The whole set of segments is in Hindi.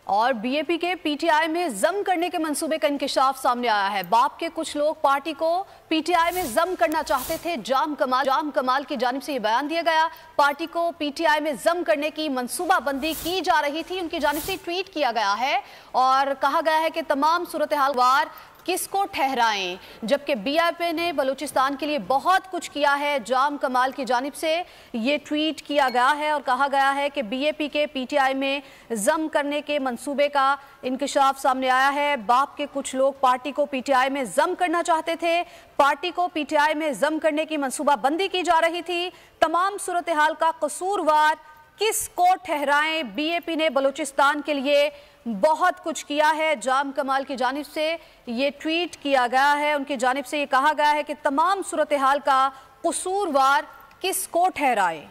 और बीएपी के पीटीआई में जम करने के मंसूबे का इंकशाफ सामने आया है। बाप के कुछ लोग पार्टी को पीटीआई में जम करना चाहते थे। जाम कमाल की जानिब से ये बयान दिया गया। पार्टी को पीटीआई में जम करने की मंसूबाबंदी की जा रही थी, उनकी जानिब से ट्वीट किया गया है और कहा गया है कि तमाम सूरत हाल वार किसको ठहराएं, जबकि बीएपी ने बलूचिस्तान के लिए बहुत कुछ किया है। जाम कमाल की जानिब से ये ट्वीट किया गया है और कहा गया है कि बीएपी के पीटीआई में जम करने के मंसूबे का इंकशाफ सामने आया है। बाप के कुछ लोग पार्टी को पीटीआई में जम करना चाहते थे। पार्टी को पीटीआई में जम करने की मंसूबाबंदी की जा रही थी। तमाम सूरत हाल का कसूरवार किसको ठहराएं, बीएपी ने बलूचिस्तान के लिए बहुत कुछ किया है। जाम कमाल की जानिब से ये ट्वीट किया गया है, उनकी जानिब से ये कहा गया है कि तमाम सूरत हाल का कसूरवार किसको ठहराए।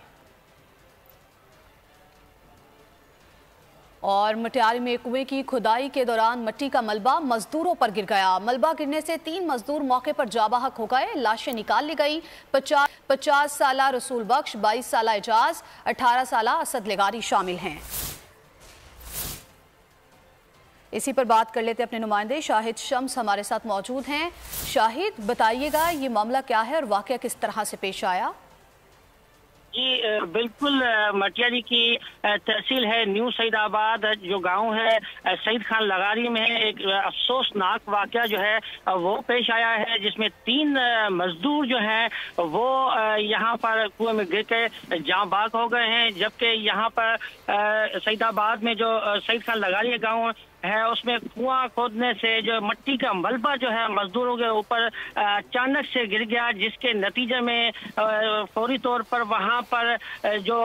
और मटियारी में कुएं की खुदाई के दौरान मिट्टी का मलबा मजदूरों पर गिर गया। मलबा गिरने से 3 मजदूर मौके पर जाबाहक हो गए। लाशें निकाल ली गई। 50 साला रसूल बख्श, 22 साला एजाज, 18 साला असद लेगारी शामिल हैं। इसी पर बात कर लेते अपने नुमाइंदे शाहिद शम्स हमारे साथ मौजूद हैं। शाहिद, बताइएगा ये मामला क्या है और वाकया किस तरह से पेश आया? जी बिल्कुल, मटियारी की तहसील है न्यू सईदाबाद जो गांव है सईद खान लगारी में एक अफसोसनाक वाकया जो है वो पेश आया है, जिसमें 3 मजदूर जो हैं वो यहाँ पर कुएं में गिर के जाँ बाग हो गए हैं। जबकि यहाँ पर सईदाबाद में जो सईद खान लगारी गाँव है उसमें कुआं खोदने से जो मिट्टी का मलबा जो है मजदूरों के ऊपर अचानक से गिर गया, जिसके नतीजे में फौरी तौर पर वहां पर जो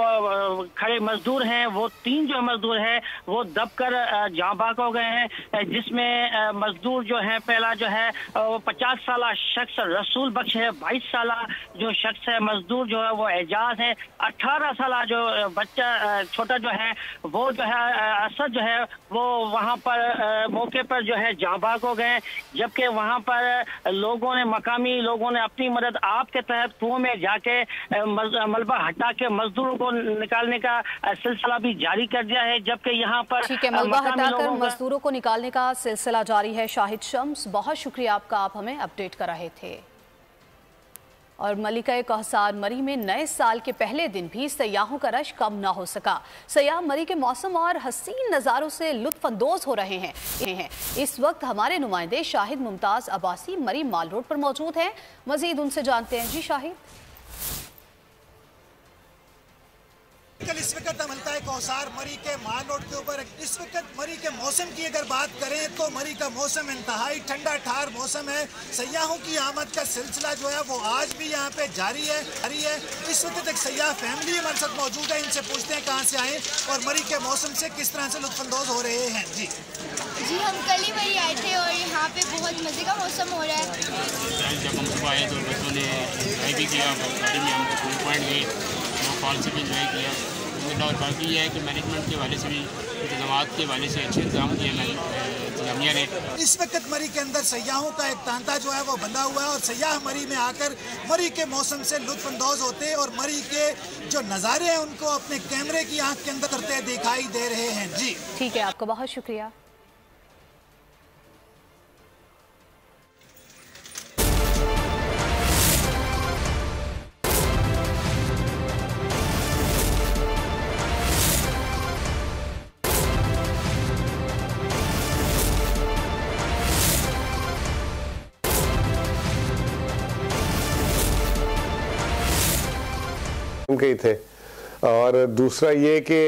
खड़े मजदूर हैं वो 3 जो मजदूर हैं वो दबकर जाँबाग हो गए हैं। जिसमें मजदूर जो है पहला जो है वो 50 साला शख्स रसूल बख्श है, 22 साला जो शख्स है मजदूर जो है वो एजाज है, 18 साला जो बच्चा छोटा जो है वो जो है असद जो है वो वहाँ पर मौके पर जो है जाँबाग हो गए। जबकि वहां पर लोगों ने मकामी लोगों ने अपनी मदद आप के तहत कुओं में जाके मलबा हटा के मजदूरों को निकालने का सिलसिला भी जारी कर दिया है। जबकि यहाँ पर ठीक है, मलबा हटाकर मजदूरों को निकालने का सिलसिला जारी है। शाहिद शम्स, बहुत शुक्रिया आपका, आप हमें अपडेट कर रहे थे। और मलिका कहसार मरी में नए साल के पहले दिन भी सयाहों का रश कम ना हो सका। सयाह मरी के मौसम और हसीन नज़ारों से लुत्फअंदोज हो रहे हैं। इस वक्त हमारे नुमाइंदे शाहिद मुमताज अब्बासी मरी माल रोड पर मौजूद हैं। मजीद उनसे जानते हैं। जी शाहिद। इस वक्त मिलता है कहसार मरी के माल रोड के ऊपर। इस वक्त मरी के मौसम की अगर बात करें तो मरी का मौसम इंतहाई ठंडा ठार मौसम है। सयाहों की आमद का सिलसिला जो है वो आज भी यहाँ पे जारी है। इस वक्त एक सयाह फैमिली हमारे साथ मौजूद है, इनसे पूछते हैं कहाँ से आए और मरी के मौसम से किस तरह से लुत्फअंदोज हो रहे हैं। जी हम कल ही मरी आए थे और यहाँ पे बहुत मजे का मौसम हो रहा है। जब हम सुबह आए तो बच्चों ने एंजॉय भी किया, गाड़ी में हम फुल पॉइंट गए, वो फॉल से भी इंजॉय किया। और बाकी ये है कि मैनेजमेंट के हवाले से भी इंतजाम के हवाले से अच्छे इंतजाम किए इंतजामिया ने। इस वक्त मरी के अंदर सयाहों का एक तांता जो है वो बंधा हुआ है और सयाह मरी में आकर मरी के मौसम से लुत्फअंदोज होते हैं और मरी के जो नज़ारे हैं उनको अपने कैमरे की आंख के अंदर करते दिखाई दे रहे हैं। जी ठीक है, आपका बहुत शुक्रिया। गई थे। और दूसरा ये कि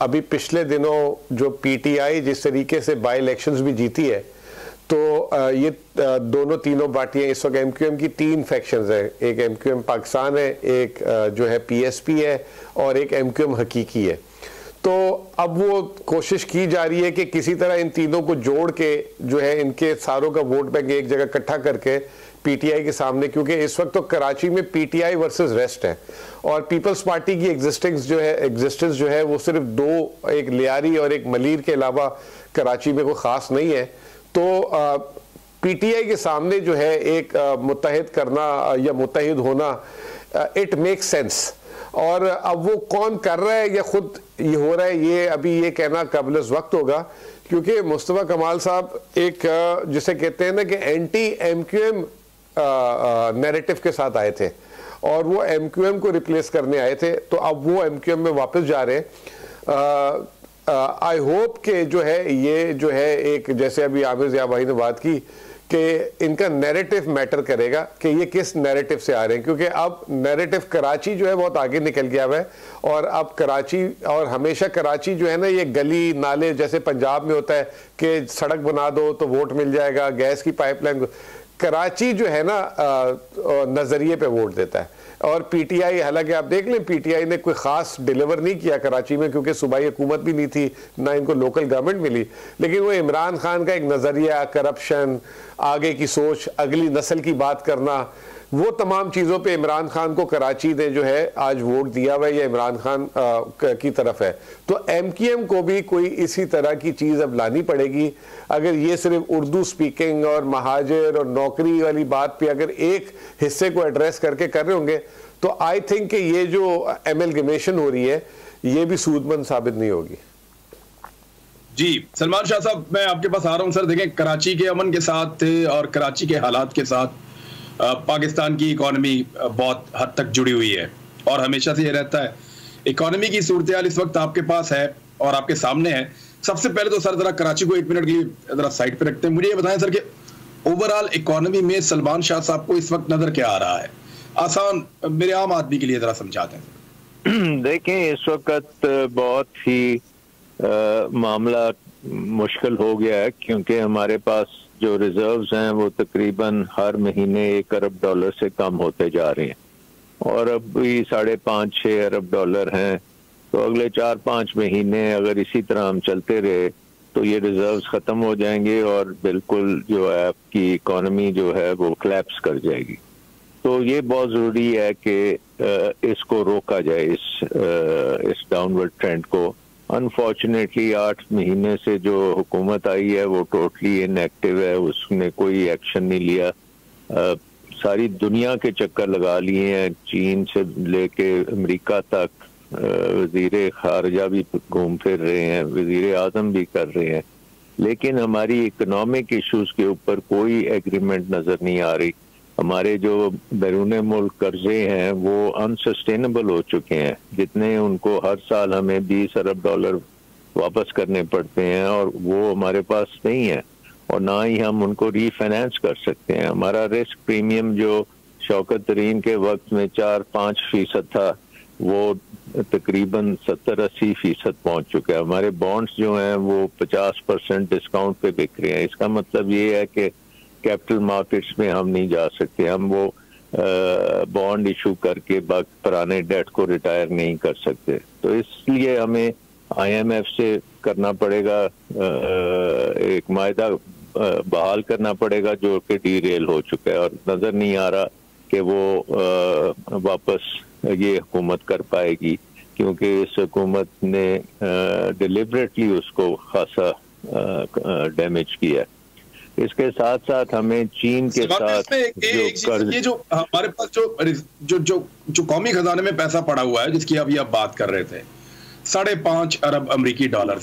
अभी पिछले दिनों जो पीटीआई जिस तरीके से बाई इलेक्शंस भी जीती है तो ये तीनों पार्टियां इस वक्त एमक्यूएम की 3 फैक्शंस है। एक एमक्यूएम पाकिस्तान है, एक जो है पीएसपी है और एक एमक्यूएम हकीकी है। तो अब वो कोशिश की जा रही है कि किसी तरह इन तीनों को जोड़ के जो है इनके सारों का वोट बैंक एक जगह इकट्ठा करके पीटीआई के सामने, क्योंकि इस वक्त तो कराची में पीटीआई वर्सेस रेस्ट है और पीपल्स पार्टी की एग्जिस्टेंस जो है वो सिर्फ 2, एक लियारी और एक मलीर के अलावा कराची में कोई ख़ास नहीं है। तो पीटीआई के सामने जो है एक मुत्तहिद करना या मुत्तहिद होना इट मेक्स सेंस। और अब वो कौन कर रहा है या खुद ये हो रहा है, ये अभी ये कहना काबिल वक्त होगा, क्योंकि मुस्तफ़ा कमाल साहब एक जिसे कहते हैं ना कि एंटी MQM नैरेटिव के साथ आए थे और वो MQM को रिप्लेस करने आए थे, तो अब वो MQM में वापस जा रहे हैं। आई होप कि जो है ये जो है एक, जैसे अभी आमिर ज़िया भाई ने बात की कि इनका नैरेटिव मैटर करेगा कि ये किस नैरेटिव से आ रहे हैं, क्योंकि अब नैरेटिव कराची जो है बहुत आगे निकल गया हुआ है और अब कराची, और हमेशा कराची जो है ना ये गली नाले जैसे पंजाब में होता है कि सड़क बना दो तो वोट मिल जाएगा, गैस की पाइपलाइन, कराची जो है ना नज़रिए पे वोट देता है। और PTI, हालांकि आप देख लें PTI ने कोई ख़ास डिलीवर नहीं किया कराची में, क्योंकि सूबाई हुकूमत भी नहीं थी, ना इनको लोकल गवर्नमेंट मिली, लेकिन वो इमरान खान का एक नज़रिया, करप्शन, आगे की सोच, अगली नस्ल की बात करना, वो तमाम चीज़ों पे इमरान खान को कराची ने जो है आज वोट दिया हुआ है या इमरान खान की तरफ है। तो MQM को भी कोई इसी तरह की चीज़ अब लानी पड़ेगी। अगर ये सिर्फ उर्दू स्पीकिंग और महाजिर और नौकरी वाली बात पे अगर एक हिस्से को एड्रेस करके कर रहे होंगे तो आई थिंक कि ये जो एमलगमेशन हो रही है ये भी सूदमंद साबित नहीं होगी। जी सलमान शाह साहब, मैं आपके पास आ रहा हूँ सर। देखें, कराची के अमन के साथ और कराची के हालात के साथ पाकिस्तान की इकॉनमी बहुत हद तक जुड़ी हुई है और हमेशा से ये रहता है। इकॉनमी की सूरत हाल इस वक्त आपके पास है और आपके सामने है। सबसे पहले तो सर जरा कराची को 1 मिनट के लिए जरा साइड पे रखते हैं। मुझे ये बताएं सर कि ओवरऑल इकॉनमी में सलमान शाह साहब को इस वक्त नजर क्या आ रहा है, आसान मेरे आम आदमी के लिए जरा समझाते हैं। देखें, इस वक्त बहुत ही मामला मुश्किल हो गया है, क्योंकि हमारे पास जो रिजर्व्स हैं वो तकरीबन हर महीने $1 अरब से कम होते जा रहे हैं और अब भी $5.5-6 अरब हैं। तो अगले 4-5 महीने अगर इसी तरह हम चलते रहे तो ये रिजर्व्स ख़त्म हो जाएंगे और बिल्कुल जो है आपकी इकॉनमी जो है वो क्लैप्स कर जाएगी। तो ये बहुत ज़रूरी है कि इसको रोका जाए, इस डाउनवर्ड ट्रेंड को। अनफॉर्चुनेटली 8 महीने से जो हुकूमत आई है वो टोटली इनएक्टिव है, उसने कोई एक्शन नहीं लिया। सारी दुनिया के चक्कर लगा लिए हैं, चीन से लेके अमेरिका तक वज़ीर ख़ारजा भी घूम फिर रहे हैं, वज़ीर आज़म भी कर रहे हैं, लेकिन हमारी इकोनॉमिक इश्यूज के ऊपर कोई एग्रीमेंट नज़र नहीं आ रही। हमारे जो बैरून मुल्क कर्जे हैं वो अनसस्टेनेबल हो चुके हैं, जितने उनको हर साल हमें $20 अरब वापस करने पड़ते हैं और वो हमारे पास नहीं है और ना ही हम उनको रीफाइनेंस कर सकते हैं। हमारा रिस्क प्रीमियम जो शौकत तरीन के वक्त में 4-5% था वो तकरीबन 70-80% पहुंच चुका है। हमारे बॉन्ड्स जो हैं वो 50% डिस्काउंट पे बिक रहे हैं। इसका मतलब ये है कि कैपिटल मार्केट्स में हम नहीं जा सकते, हम वो बॉन्ड इशू करके पुराने डेट को रिटायर नहीं कर सकते। तो इसलिए हमें IMF से करना पड़ेगा, एक मायदा बहाल करना पड़ेगा जो कि डीरेल हो चुका है और नज़र नहीं आ रहा कि वो वापस ये हुकूमत कर पाएगी, क्योंकि इस हुकूमत ने डिलिबरेटली उसको खासा डैमेज किया है। इसके साथ साथ हमें चीन के साथ ये जो हमारे पास जो कौमी खजाने में पैसा पड़ा हुआ है जिसकी अभी आप बात कर रहे थे, $5.5 अरब अमेरिकी डॉलर,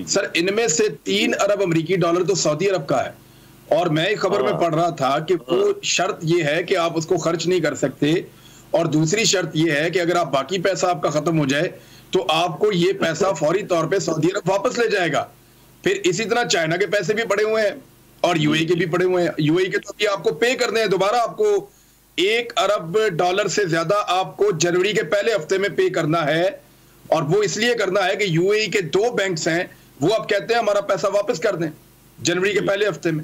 सर इनमें से $3 अरब अमेरिकी डॉलर तो सऊदी अरब का है और मैं एक खबर में पढ़ रहा था कि वो शर्त ये है कि आप उसको खर्च नहीं कर सकते और दूसरी शर्त ये है कि अगर आप बाकी पैसा आपका खत्म हो जाए तो आपको ये पैसा फौरी तौर पे सऊदी अरब वापस ले जाएगा। फिर इसी तरह चाइना के पैसे भी पड़े हुए हैं और UAE के भी पड़े हुए हैं। UAE के तो अभी आपको पे करने हैं दोबारा, आपको $1 अरब से ज्यादा आपको जनवरी के पहले हफ्ते में पे करना है और वो इसलिए करना है कि UAE के 2 बैंक्स हैं, वो अब कहते हैं हमारा पैसा वापस कर दें जनवरी के पहले हफ्ते में।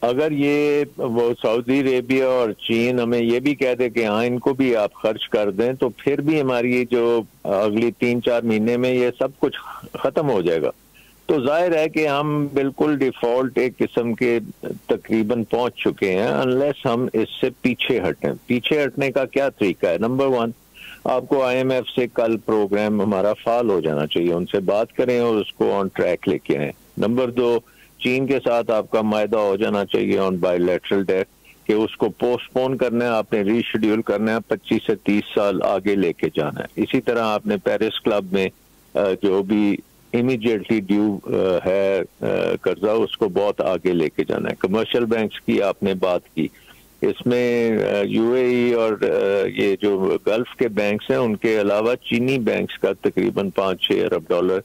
अगर ये वो सऊदी अरेबिया और चीन हमें ये भी कह दे कि हाँ इनको भी आप खर्च कर दें तो फिर भी हमारी जो अगली 3-4 महीने में ये सब कुछ खत्म हो जाएगा। तो जाहिर है कि हम बिल्कुल डिफॉल्ट एक किस्म के तकरीबन पहुंच चुके हैं अनलेस हम इससे पीछे हटें। पीछे हटने का क्या तरीका है? नंबर 1, आपको IMF से कल प्रोग्राम हमारा फाल हो जाना चाहिए, उनसे बात करें और उसको ऑन ट्रैक लेके आए। नंबर 2, चीन के साथ आपका मायदा हो जाना चाहिए ऑन बायलैटरल डेट कि उसको पोस्टपोन करना है, आपने रीशेड्यूल करना है, 25 से 30 साल आगे लेके जाना है। इसी तरह आपने पेरिस क्लब में जो भी इमीडिएटली ड्यू है कर्जा, उसको बहुत आगे लेके जाना है। कमर्शियल बैंक्स की आपने बात की, इसमें यूएई और ये जो गल्फ के बैंक्स हैं उनके अलावा चीनी बैंक्स का तकरीबन 5-6 अरब डॉलर